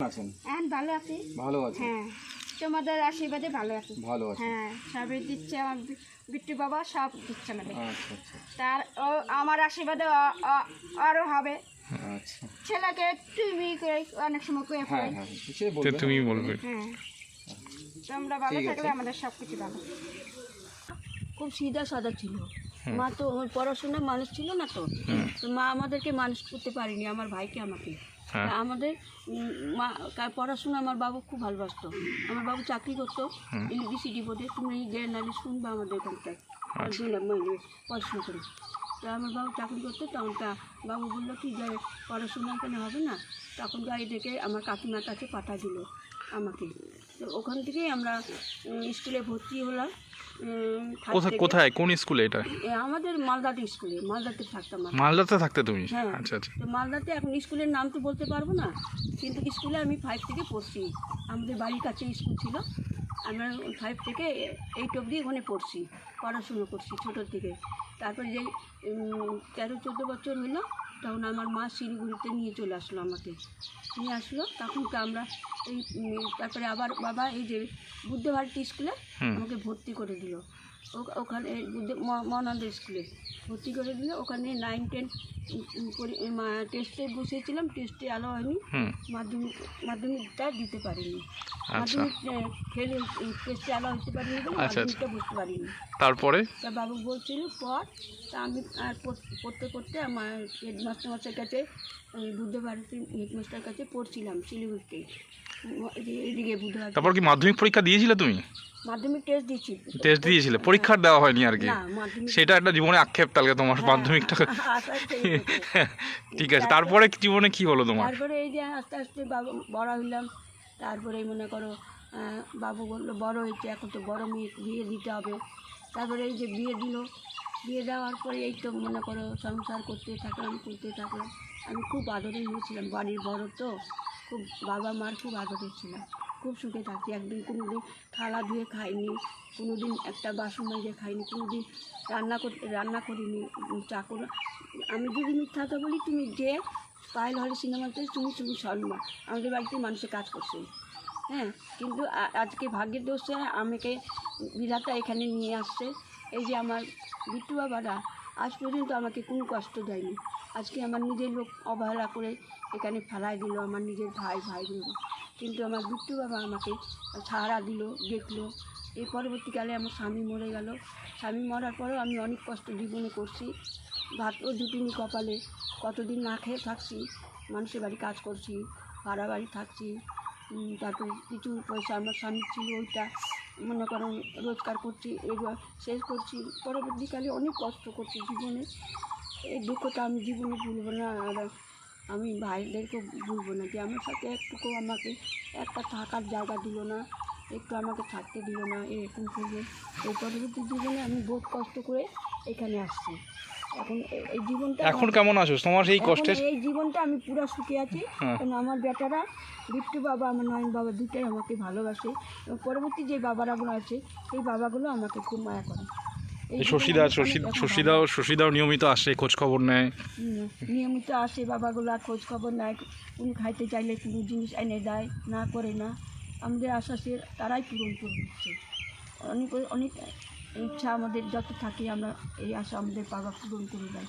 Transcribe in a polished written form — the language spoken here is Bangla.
আছেন? হ্যাঁ ভালো আছি। ভালো আছেন? হ্যাঁ তোমাদের আশীর্বাদে ভালো আছি। ভালো আছেন? হ্যাঁ সবই দিচ্ছে আমার বিট্টু বাবা, সব দিচ্ছে আমাদের। আচ্ছা আচ্ছা তার ও আমার আশীর্বাদে আরও হবে। আচ্ছা। ছেলেকে তুমি করে অনেক সময় করে হ্যাঁ হ্যাঁ সে বলবে, তুমি বলবে। হ্যাঁ তোমরা ভালো ঠিক আছে। থাকলে আমাদের সব কিছু ভালো। খুব সিধা সাদা ছিল। মা তো ওর পড়াশোনা মানুষ ছিল না, তো তো মা আমাদেরকে মানুষ করতে পারিনি, আমার ভাইকে আমাকে। হ্যাঁ। তা আমাদের মা পড়াশোনা আমার বাবু খুব ভালোবাসতো। আমার বাবু চাকরি করতো ইলেকট্রিসিটি বোর্ডে। তুমি জেনারেলি শুনবে আমাদের এখানটায় পড়াশোনা করে। তো আমার বাবু চাকরি করতো, তখন বাবু বললো কি যে পড়াশোনা এখানে হবে না, তখন গাড়ি থেকে আমার কাকিমার কাছে পাঠা দিল আমাকে। তো ওখান থেকেই আমরা স্কুলে ভর্তি হলাম। কোথায় কোন স্কুলে এটা? আমাদের মালদাতে স্কুলে, মালদাতে থাকতাম। মালদাতে থাকতে তুমি? হ্যাঁ আচ্ছা আচ্ছা। তো মালদাতে এখন স্কুলের নাম তো বলতে পারবো না, কিন্তু স্কুলে আমি 5 থেকে পড়ছি। আমাদের বাড়ির কাছে স্কুল ছিল, আমরা 5 থেকে 8 অবধি ওখানে পড়ছি, পড়াশুনো করছি ছোটোর থেকে। তারপরে যে 13-14 বছর হলো, তখন আমার মা শিলিগুড়িতে নিয়ে চলে আসলো আমাকে, নিয়ে আসলো। তখন তো আমরা এই তারপরে আবার বাবা এই যে বুদ্ধ ভারতী স্কুলে আমাকে ভর্তি করে দিল। ওখানে মহানন্দ স্কুলে ভর্তি করে দিল। ওখানে 9-10 টেস্টে বসিয়েছিলাম, টেস্টে আলো হয়নি, মাধ্যমিকটা দিতে পারিনি। মাধ্যমিক ফেলে টেস্টে আলো হতে পারিনি বলে মাধ্যমিকটা বুঝতে পারিনি। তারপরে তা বাবু বলছিল পর, তা আমি আর পড়তে পড়তে আমার হেডমাস্টার কাছে, বুদ্ধ ভারতী হেডমাস্টার কাছে পড়ছিলাম শিলিগুড়িতে, এদিকে বুদ্ধ ভারতী। তারপর কি মাধ্যমিক পরীক্ষা দিয়েছিলে তুমি? মাধ্যমিক টেস্ট দিয়েছি। টেস্ট দিয়েছিলে, পরীক্ষা দেওয়া হয়নি আর কি? না, মাধ্যমিক সেটা একটা জীবনে আক্ষেপ তাহলে তোমার, মাধ্যমিকটা। ঠিক আছে, তারপরে জীবনে কি হলো তোমার? তারপরে এই যে আস্তে আস্তে বাবু বড় হইলাম। তারপরে মনে করো বাবু বললো বড় হয়েছে, এখন তো বড় মেয়ে বিয়ে দিতে হবে। তারপরে এই যে বিয়ে দিল, বিয়ে দেওয়ার পরে এই তো মনে করো সংসার করতে থাকলাম। আমি খুব আদরে হয়েছিলাম, বাড়ির বড় তো, খুব বাবা মার খুব আদরে ছিলাম, খুব সুখে থাকছি। একদিন কোনো দিন থালা ধুয়ে খাইনি, কোনো দিন একটা বাসন মেজে খাইনি, কোনো দিন রান্না করিনি, চাকর। আমি যদি মিথ্যা কথা বলি, তুমি যে পায়েল হলে সিনেমাতে তুমি শুধু শর্মা, আমাদের বাড়িতে মানুষের কাজ করছে। হ্যাঁ, কিন্তু আজকে ভাগ্যের দোষে আমাকে বিধাতা এখানে নিয়ে আসছে। এই যে আমার বিট্টু বাবারা আজ পর্যন্ত আমাকে কোনো কষ্ট দেয়নি। আজকে আমার নিজের লোক অবহেলা করে এখানে ফেলাই দিল, আমার নিজের ভাইগুলো। কিন্তু আমার বিট্টু বাবা আমাকে সাহারা দিল, দেখলো। এই পরবর্তীকালে আমার স্বামী মরে গেল। স্বামী মরার পরেও আমি অনেক কষ্ট জীবনে করছি, ভাতও জুটিনি কপালে, কতদিন না খেয়ে থাকছি, মানুষের বাড়ি কাজ করছি, ভাড়া বাড়ি থাকছি। তারপরে কিছু পয়সা আমার স্বামী ছিল, ওইটা মনে করো রোজগার করছি, এবার শেষ করছি। পরবর্তীকালে অনেক কষ্ট করছি জীবনে। এই দুঃখটা আমি জীবনে ভুলব না, আর আমি ভাইদেরকেও ভুলব না যে আমার সাথে একটুকু আমাকে একটা থাকার জায়গা দিল না, একটু আমাকে থাকতে দিল না, এরকম করবে। এই পরবর্তী জীবনে আমি বহুত কষ্ট করে এখানে আসছি। এখন এই জীবনটা এখন কেমন আছো তোমার এই কষ্টের? এই জীবনটা আমি পুরো সুখে আছি, কারণ আমার বেটারা বিট্টু বাবা, আমার নয়ন বাবা দুটাই আমাকে ভালোবাসে। এবং পরবর্তী যে বাবারাগুলো আছে, এই বাবাগুলো আমাকে খুব মায়া করে। শশীদাও নিয়মিত আসে, খোঁজ খবর নেয়। নিয়মিত আসে বাবাগুলো, খোঁজ খবর নেয়। কোনো খাইতে চাইলে কোনো জিনিস এনে দেয়, না করে না। আমাদের আশা সে তারাই পূরণ করে দিচ্ছে। অনেক অনেক ইচ্ছা আমাদের যত থাকে, আমরা এই আশা আমাদের বাবা পূরণ করে দেয়।